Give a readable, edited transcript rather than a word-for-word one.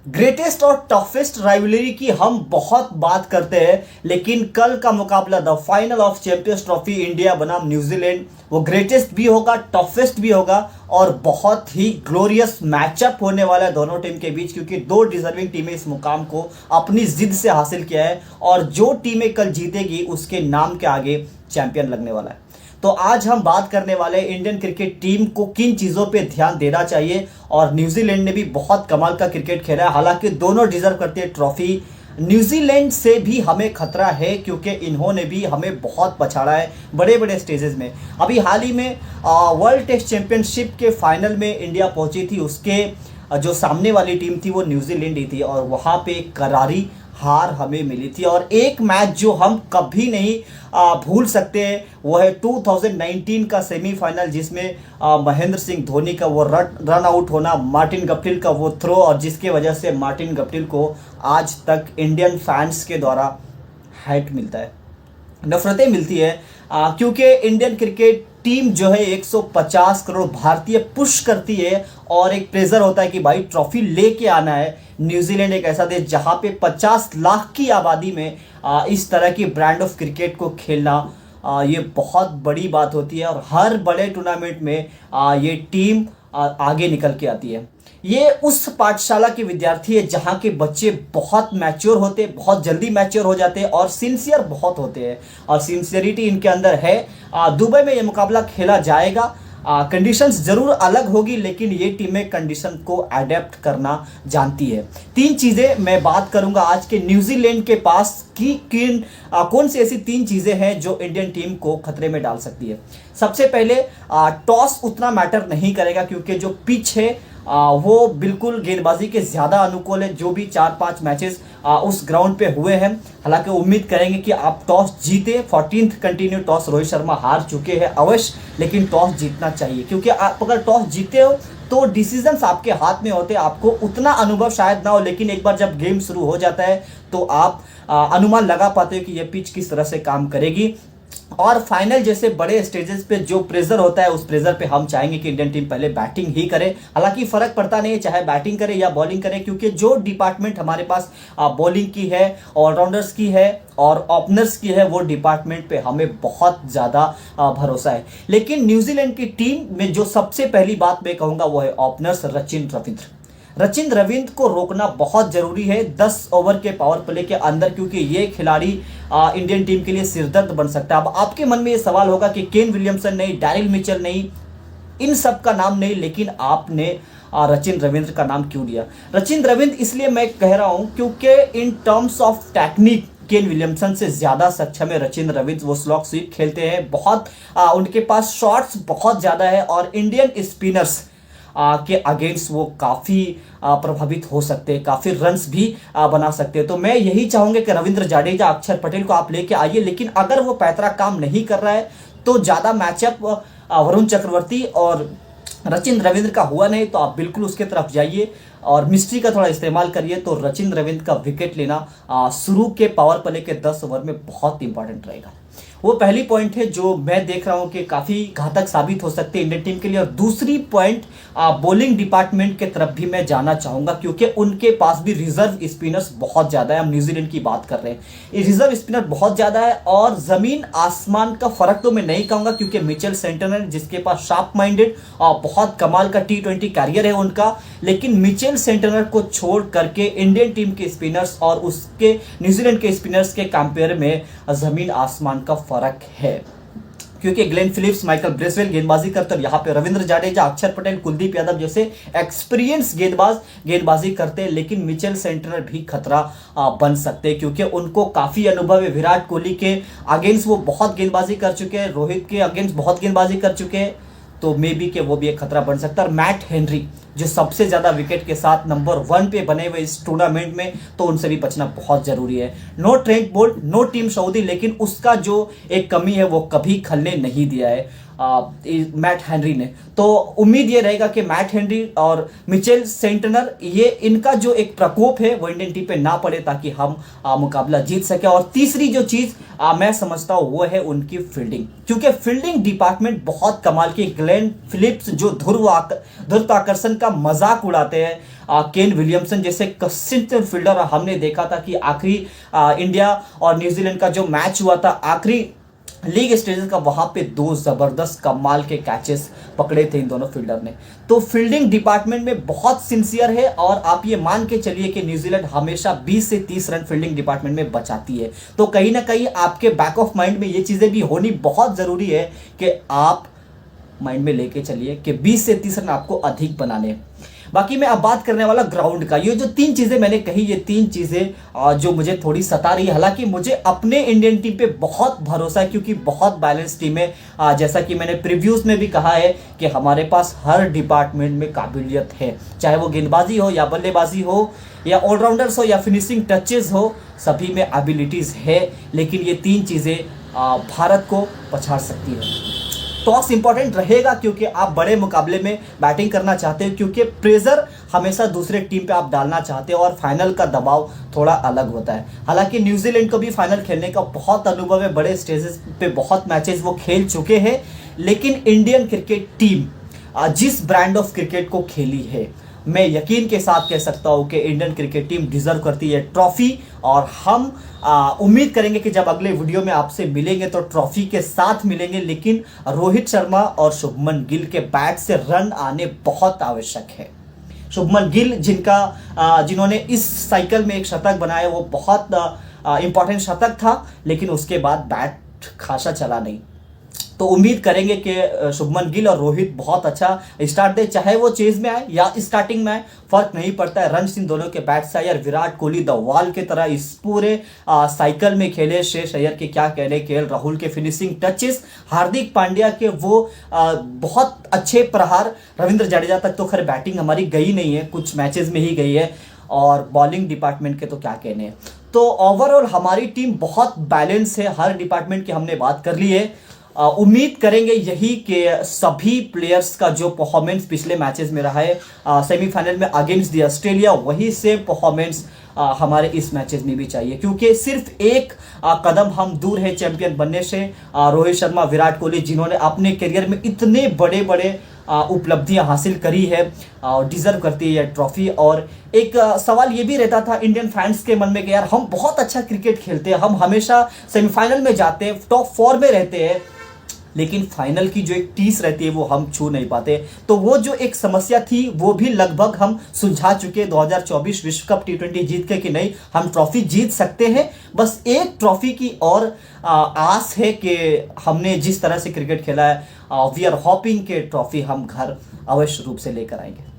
Greatest और toughest rivalry की हम बहुत बात करते हैं, लेकिन कल का मुकाबला the final of champions trophy India बनाम न्यूजीलैंड, वो ग्रेटेस्ट भी होगा, टफेस्ट भी होगा और बहुत ही ग्लोरियस मैचअप होने वाला है दोनों टीम के बीच, क्योंकि दो डिजर्विंग टीमें इस मुकाम को अपनी जिद से हासिल किया है और जो टीमें कल जीतेगी उसके नाम के आगे चैंपियन लगने वाला है। तो आज हम बात करने वाले इंडियन क्रिकेट टीम को किन चीज़ों पे ध्यान देना चाहिए, और न्यूजीलैंड ने भी बहुत कमाल का क्रिकेट खेला है, हालांकि दोनों डिजर्व करते हैं ट्रॉफी। न्यूजीलैंड से भी हमें खतरा है क्योंकि इन्होंने भी हमें बहुत पछाड़ा है बड़े बड़े स्टेजेस में। अभी हाल ही में वर्ल्ड टेस्ट चैंपियनशिप के फाइनल में इंडिया पहुंची थी, उसके जो सामने वाली टीम थी वो न्यूजीलैंड ही थी और वहाँ पे करारी हार हमें मिली थी। और एक मैच जो हम कभी नहीं भूल सकते वो है 2019 का सेमीफाइनल, जिसमें महेंद्र सिंह धोनी का वो रन आउट होना, मार्टिन गप्टिल का वो थ्रो, और जिसके वजह से मार्टिन गप्टिल को आज तक इंडियन फैंस के द्वारा हेट मिलता है, नफरतें मिलती है, क्योंकि इंडियन क्रिकेट टीम जो है 150 करोड़ भारतीय पुश करती है और एक प्रेशर होता है कि भाई ट्रॉफी लेके आना है। न्यूजीलैंड एक ऐसा देश जहां पे 50 लाख की आबादी में इस तरह की ब्रांड ऑफ क्रिकेट को खेलना ये बहुत बड़ी बात होती है और हर बड़े टूर्नामेंट में ये टीम आगे निकल के आती है। ये उस पाठशाला के विद्यार्थी है जहाँ के बच्चे बहुत मैच्योर होते, बहुत जल्दी मैच्योर हो जाते हैं और सिंसियर बहुत होते हैं, और सिंसियरिटी इनके अंदर है। दुबई में ये मुकाबला खेला जाएगा, कंडीशंस जरूर अलग होगी, लेकिन ये टीमें कंडीशन को अडेप्ट करना जानती है। तीन चीज़ें मैं बात करूंगा आज के न्यूजीलैंड के पास कि कौन सी ऐसी तीन चीज़ें हैं जो इंडियन टीम को खतरे में डाल सकती है। सबसे पहले टॉस उतना मैटर नहीं करेगा क्योंकि जो पिच है वो बिल्कुल गेंदबाजी के ज़्यादा अनुकूल है। जो भी 4-5 मैचेस उस ग्राउंड पे हुए हैं, हालांकि उम्मीद करेंगे कि आप टॉस जीते। 14th continue toss Rohit Sharma हार चुके हैं अवश्य, लेकिन टॉस जीतना चाहिए क्योंकि आप अगर टॉस जीते हो तो डिसीजंस आपके हाथ में होते हैं। आपको उतना अनुभव शायद ना हो, लेकिन एक बार जब गेम शुरू हो जाता है तो आप अनुमान लगा पाते हो कि यह पिच किस तरह से काम करेगी। और फाइनल जैसे बड़े स्टेजेस पे जो प्रेशर होता है, उस प्रेशर पे हम चाहेंगे कि इंडियन टीम पहले बैटिंग ही करे। हालांकि फर्क पड़ता नहीं है चाहे बैटिंग करे या बॉलिंग करे, क्योंकि जो डिपार्टमेंट हमारे पास बॉलिंग की है, ऑलराउंडर्स की है और ओपनर्स की है, वो डिपार्टमेंट पे हमें बहुत ज़्यादा भरोसा है। लेकिन न्यूजीलैंड की टीम में जो सबसे पहली बात मैं कहूँगा वो है ओपनर्स रचिन रविंद्र को रोकना बहुत जरूरी है 10 ओवर के पावर प्ले के अंदर, क्योंकि ये खिलाड़ी इंडियन टीम के लिए सिरदर्द बन सकता है। अब आपके मन में ये सवाल होगा कि केन विलियमसन नहीं, डैरिल मिचेल नहीं, इन सब का नाम नहीं, लेकिन आपने रचिन रविंद्र का नाम क्यों लिया? रचिन रविंद्र इसलिए मैं कह रहा हूं क्योंकि in terms of technique Kane Williamson से ज्यादा सक्षम है रचिन रविंद्र। वो स्लॉग स्वीप खेलते हैं, बहुत उनके पास शॉट्स बहुत ज्यादा है और इंडियन स्पिनर्स के अगेंस्ट वो काफ़ी प्रभावित हो सकते हैं, काफ़ी रन्स भी बना सकते हैं। तो मैं यही चाहूँगा कि रविंद्र जाडेजा, अक्षर पटेल को आप लेके आइए, लेकिन अगर वो पैतरा काम नहीं कर रहा है तो ज़्यादा मैचअप वरुण चक्रवर्ती और रचिन रविंद्र का हुआ नहीं तो आप बिल्कुल उसके तरफ जाइए और मिस्ट्री का थोड़ा इस्तेमाल करिए। तो रचिन रविंद्र का विकेट लेना शुरू के पावर प्ले के 10 ओवर में बहुत इंपॉर्टेंट रहेगा। वो पहली पॉइंट है जो मैं देख रहा हूं कि काफ़ी घातक साबित हो सकती है इंडियन टीम के लिए। और दूसरी पॉइंट बॉलिंग डिपार्टमेंट के तरफ भी मैं जाना चाहूँगा, क्योंकि उनके पास भी रिजर्व स्पिनर्स बहुत ज़्यादा है। हम न्यूजीलैंड की बात कर रहे हैं, ये रिजर्व स्पिनर बहुत ज़्यादा है और ज़मीन आसमान का फ़र्क तो मैं नहीं कहूँगा, क्योंकि मिचेल सेंटनर जिसके पास शार्प माइंडेड और बहुत कमाल का T20 कैरियर है उनका, लेकिन मिचेल सेंटनर को छोड़ करके इंडियन टीम के स्पिनर्स और उसके न्यूजीलैंड के स्पिनर्स के कंपेयर में ज़मीन आसमान का फर्क है। क्योंकि ग्लेन फिलिप्स, माइकल ब्रेसवेल गेंदबाजी करते और यहाँ पे रविंद्र जाडेजा, अक्षर पटेल, कुलदीप यादव जैसे एक्सपीरियंस गेंदबाजी करते हैं, लेकिन मिचेल सेंटनर भी खतरा बन सकते हैं क्योंकि उनको काफ़ी अनुभव है। विराट कोहली के अगेंस्ट वो बहुत गेंदबाजी कर चुके हैं, रोहित के अगेंस्ट बहुत गेंदबाजी कर चुके हैं, तो मे बी के वो भी एक खतरा बन सकता है। और मैट हेनरी जो सबसे ज़्यादा विकेट के साथ नंबर 1 पे बने हुए इस टूर्नामेंट में, तो उनसे भी बचना बहुत ज़रूरी है। No Trent Boult, no Tim Southee, लेकिन उसका जो एक कमी है वो कभी खलने नहीं दिया है मैट हेनरी ने। तो उम्मीद ये रहेगा कि मैट हेनरी और मिचेल सेंटनर, ये इनका जो एक प्रकोप है वो इंडियन टीम पे ना पड़े ताकि हम मुकाबला जीत सके। और तीसरी जो चीज़ मैं समझता हूँ वो है उनकी फील्डिंग, क्योंकि फील्डिंग डिपार्टमेंट बहुत कमाल की। ग्लेन फिलिप्स जो ध्रुवाकर्षण का मजाक उड़ाते हैं। केन विलियमसन जैसे कंसिस्टेंट फील्डर हमने देखा था कि आखिरी इंडिया और न्यूजीलैंड का जो मैच हुआ था आखिरी लीग स्टेजेस का, वहां पे दो जबरदस्त कमाल के कैचेस पकड़े थे इन दोनों फील्डर ने। तो फील्डिंग डिपार्टमेंट में बहुत सिंसियर है और आप ये मान के चलिए कि न्यूजीलैंड हमेशा 20 से 30 रन फील्डिंग डिपार्टमेंट में बचाती है। तो कहीं ना कहीं आपके बैक ऑफ माइंड में ये चीजें भी होनी बहुत जरूरी है कि आप माइंड में लेके चलिए कि 20 से 30 रन आपको अधिक बनाने। बाकी मैं अब बात करने वाला ग्राउंड का। ये जो 3 चीजें मैंने कही, ये 3 चीजें जो मुझे थोड़ी सता रही है, हालांकि मुझे अपने इंडियन टीम पे बहुत भरोसा है क्योंकि बहुत बैलेंस टीम है। जैसा कि मैंने प्रीव्यूज में भी कहा है कि हमारे पास हर डिपार्टमेंट में काबिलियत है, चाहे वो गेंदबाजी हो या बल्लेबाजी हो या ऑलराउंडर्स हो या फिनिशिंग टचेस हो, सभी में एबिलिटीज है। लेकिन ये 3 चीजें भारत को पछाड़ सकती है। टॉस इंपॉर्टेंट रहेगा क्योंकि आप बड़े मुकाबले में बैटिंग करना चाहते हो, क्योंकि प्रेशर हमेशा दूसरे टीम पे आप डालना चाहते हो और फाइनल का दबाव थोड़ा अलग होता है। हालांकि न्यूजीलैंड को भी फाइनल खेलने का बहुत अनुभव है, बड़े स्टेजेस पे बहुत मैचेस वो खेल चुके हैं। लेकिन इंडियन क्रिकेट टीम जिस ब्रांड ऑफ क्रिकेट को खेली है, मैं यकीन के साथ कह सकता हूं कि इंडियन क्रिकेट टीम डिजर्व करती है ट्रॉफी। और हम उम्मीद करेंगे कि जब अगले वीडियो में आपसे मिलेंगे तो ट्रॉफी के साथ मिलेंगे। लेकिन रोहित शर्मा और शुभमन गिल के बैट से रन आने बहुत आवश्यक है। शुभमन गिल जिन्होंने इस साइकिल में एक शतक बनाया, वो बहुत इंपॉर्टेंट शतक था, लेकिन उसके बाद बैट खासा चला नहीं। तो उम्मीद करेंगे कि शुभमन गिल और रोहित बहुत अच्छा स्टार्ट दे, चाहे वो चेज में आए या स्टार्टिंग में आए, फर्क नहीं पड़ता है। रन इन दोनों के बैट से आए और विराट कोहली द वॉल के तरह इस पूरे साइकिल में खेले। श्रेयस अय्यर के क्या कहने, केएल राहुल के फिनिशिंग टचेस, हार्दिक पांड्या के वो बहुत अच्छे प्रहार, रविंद्र जडेजा तक तो खैर बैटिंग हमारी गई नहीं है, कुछ मैचेस में ही गई है, और बॉलिंग डिपार्टमेंट के तो क्या कहने हैं। तो ओवरऑल हमारी टीम बहुत बैलेंस है, हर डिपार्टमेंट की हमने बात कर ली है। उम्मीद करेंगे यही कि सभी प्लेयर्स का जो परफॉर्मेंस पिछले मैचेस में रहा है सेमीफाइनल में अगेंस्ट दी ऑस्ट्रेलिया, वही सेम परफॉर्मेंस हमारे इस मैचेस में भी चाहिए, क्योंकि सिर्फ एक कदम हम दूर है चैंपियन बनने से। रोहित शर्मा, विराट कोहली जिन्होंने अपने करियर में इतने बड़े बड़े उपलब्धियां हासिल करी है, डिजर्व करती है यह ट्रॉफी। और एक सवाल ये भी रहता था इंडियन फैंस के मन में कि यार हम बहुत अच्छा क्रिकेट खेलते हैं, हम हमेशा सेमीफाइनल में जाते हैं, टॉप 4 में रहते हैं, लेकिन फाइनल की जो एक टीस रहती है वो हम छू नहीं पाते। तो वो जो एक समस्या थी वो भी लगभग हम सुलझा चुके 2024 विश्व कप T20 जीत के कि नहीं, हम ट्रॉफी जीत सकते हैं। बस एक ट्रॉफी की और आस है कि हमने जिस तरह से क्रिकेट खेला है, वी आर होपिंग के ट्रॉफी हम घर अवश्य रूप से लेकर आएंगे।